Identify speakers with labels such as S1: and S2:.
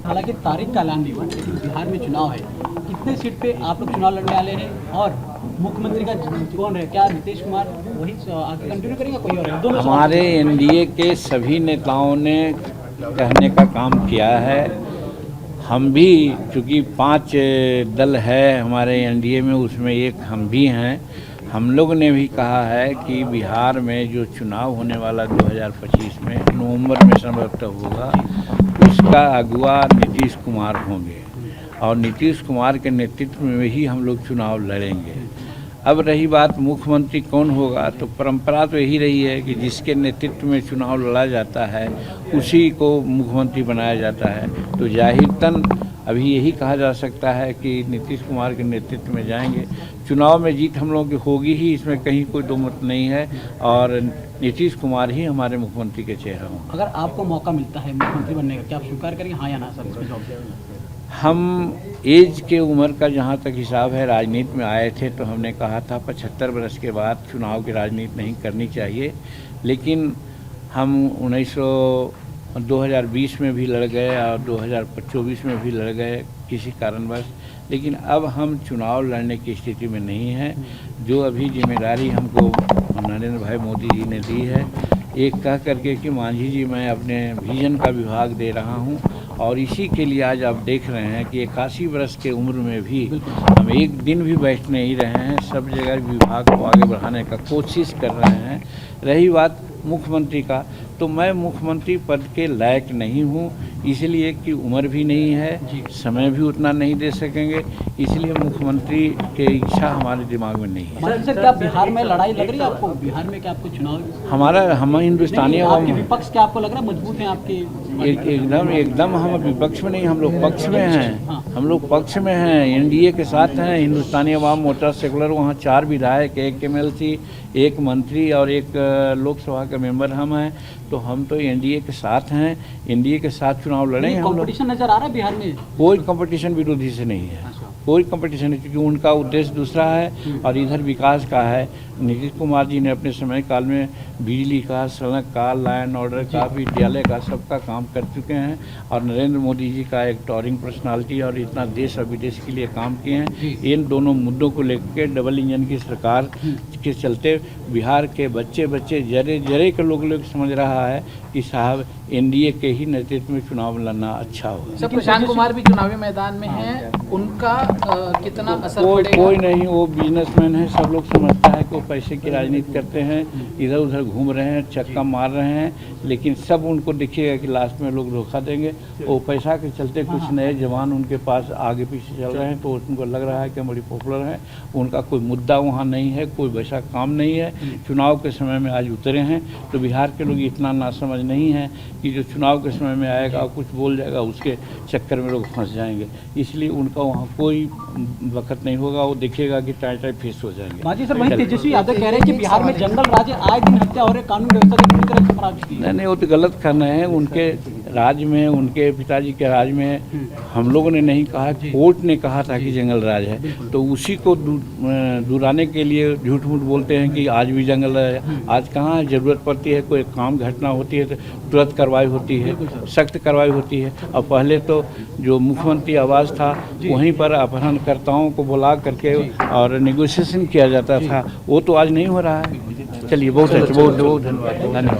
S1: हालांकि तारीख का ऐलान नहीं हुआ, लेकिन बिहार में चुनाव है। कितने सीट पे आप लोग चुनाव लड़ने वाले हैं और मुख्यमंत्री का कौन है? क्या नीतीश कुमार वही आगे कंटिन्यू करेंगे, कोई और है? दोनों
S2: हमारे एनडीए के सभी नेताओं ने कहने का काम किया है। हम भी, चूँकि 5 दल है हमारे एनडीए में, उसमें एक हम भी हैं। हम लोग ने भी कहा है कि बिहार में जो चुनाव होने वाला 2025 में नवंबर में संभवतः होगा, उसका अगुवा नीतीश कुमार होंगे और नीतीश कुमार के नेतृत्व में ही हम लोग चुनाव लड़ेंगे। अब रही बात मुख्यमंत्री कौन होगा, तो परंपरा तो यही रही है कि जिसके नेतृत्व में चुनाव लड़ा जाता है उसी को मुख्यमंत्री बनाया जाता है। तो जाहिरतन अभी यही कहा जा सकता है कि नीतीश कुमार के नेतृत्व में जाएंगे। चुनाव में जीत हम लोगों की होगी ही, इसमें कहीं कोई दो मत नहीं है और नीतीश कुमार ही हमारे मुख्यमंत्री के चेहरा होंगे।
S1: अगर आपको मौका मिलता है मुख्यमंत्री बनने का, क्या आप स्वीकार करेंगे, हाँ या ना सर? इसमें जॉब
S2: हम एज के उम्र का जहाँ तक हिसाब है, राजनीति में आए थे तो हमने कहा था 75 वर्ष के बाद चुनाव की राजनीति नहीं करनी चाहिए, लेकिन हम 2020 में भी लड़ गए और 2024 में भी लड़ गए किसी कारणवश, लेकिन अब हम चुनाव लड़ने की स्थिति में नहीं हैं। जो अभी जिम्मेदारी हमको नरेंद्र भाई मोदी जी ने दी है, एक कह करके कि मांझी जी मैं अपने विजन का विभाग दे रहा हूं और इसी के लिए आज आप देख रहे हैं कि 81 वर्ष के उम्र में भी हम एक दिन भी बैठ नहीं रहे हैं, सब जगह विभाग को आगे बढ़ाने का कोशिश कर रहे हैं। रही बात मुख्यमंत्री का, तो मैं मुख्यमंत्री पद के लायक नहीं हूं, इसलिए कि उम्र भी नहीं है, समय भी उतना नहीं दे सकेंगे, इसलिए मुख्यमंत्री की इच्छा हमारे दिमाग में नहीं है।
S1: सर, क्या बिहार में लड़ाई लग रही है आपको? बिहार में क्या आपको चुनाव
S2: हम हिंदुस्तानी
S1: आपके विपक्ष क्या आपको लग रहा है मजबूत है आपके?
S2: एकदम हम विपक्ष में नहीं, हम लोग पक्ष में हैं। हम लोग पक्ष में हैं, एनडीए के साथ हैं। हिंदुस्तानी अवाम मोर्चा सेकुलर, वहाँ 4 विधायक, 1 एमएलसी, 1 मंत्री और 1 लोकसभा का मेंबर हम हैं। तो हम तो एनडीए के साथ हैं, एनडीए के साथ चुनाव लड़ेंगे।
S1: कंपटीशन नजर आ रहा है बिहार में?
S2: कोई कंपटीशन विरोधी से नहीं है, कोई कंपटीशन नहीं, क्योंकि उनका उद्देश्य दूसरा है और इधर विकास का है। नीतीश कुमार जी ने अपने समय काल में बिजली का, सड़क का, लाइन ऑर्डर का, विद्यालय का, सबका काम कर चुके हैं और नरेंद्र मोदी जी का एक टॉरिंग पर्सनालिटी और इतना देश और विदेश के लिए काम किए हैं। इन दोनों मुद्दों को लेकर डबल इंजन की सरकार के चलते बिहार के बच्चे जरे के लोग समझ रहा है कि साहब एनडीए के ही नेतृत्व में चुनाव लड़ना अच्छा होगा।
S3: सर, प्रशांत कुमार भी चुनावी मैदान में हैं, उनका कितना असर पड़ेगा?
S2: कोई नहीं, वो बिजनेसमैन है, सब लोग समझता है कि वो पैसे की राजनीति करते हैं, इधर उधर घूम रहे हैं, चक्का मार रहे हैं, लेकिन सब उनको दिखेगा कि लास्ट में लोग धोखा देंगे। वो पैसा के चलते कुछ नए जवान उनके पास आगे पीछे चल रहे हैं, तो उनको लग रहा है कि बड़ी पॉपुलर है। उनका कोई मुद्दा वहाँ नहीं है, कोई वैसा काम नहीं है। चुनाव के समय में आज उतरे हैं, तो बिहार के लोग इतना नासमझ नहीं है कि जो चुनाव के समय में आएगा और कुछ बोल जाएगा उसके चक्कर में लोग फंस जाएंगे, इसलिए उनका वहाँ कोई वक्त नहीं होगा। वो दिखेगा कि टाइम फेस हो जाएंगे।
S1: माजी सर, वहीं तेजस्वी यादव कह रहे हैं कि बिहार में जंगल राज आए दिन हत्या हो रहे, कानून व्यवस्था की पूरी तरह से खराब की है।
S2: नहीं, वो तो गलत करना है। उनके राज्य में, उनके पिताजी के राज्य में हम लोगों ने नहीं कहा, कोर्ट ने कहा था कि जंगल राज है, तो उसी को दुराने के लिए झूठ मूठ बोलते हैं कि आज भी जंगल राज है। आज कहाँ जरूरत पड़ती है, कोई काम घटना होती है तो तुरंत कार्रवाई होती है, सख्त कार्रवाई होती है। और पहले तो जो मुख्यमंत्री आवास था, वहीं पर अपहरणकर्ताओं को बुला करके और नेगोशिएशन किया जाता था, वो तो आज नहीं हो रहा है। चलिए, बहुत धन्यवाद।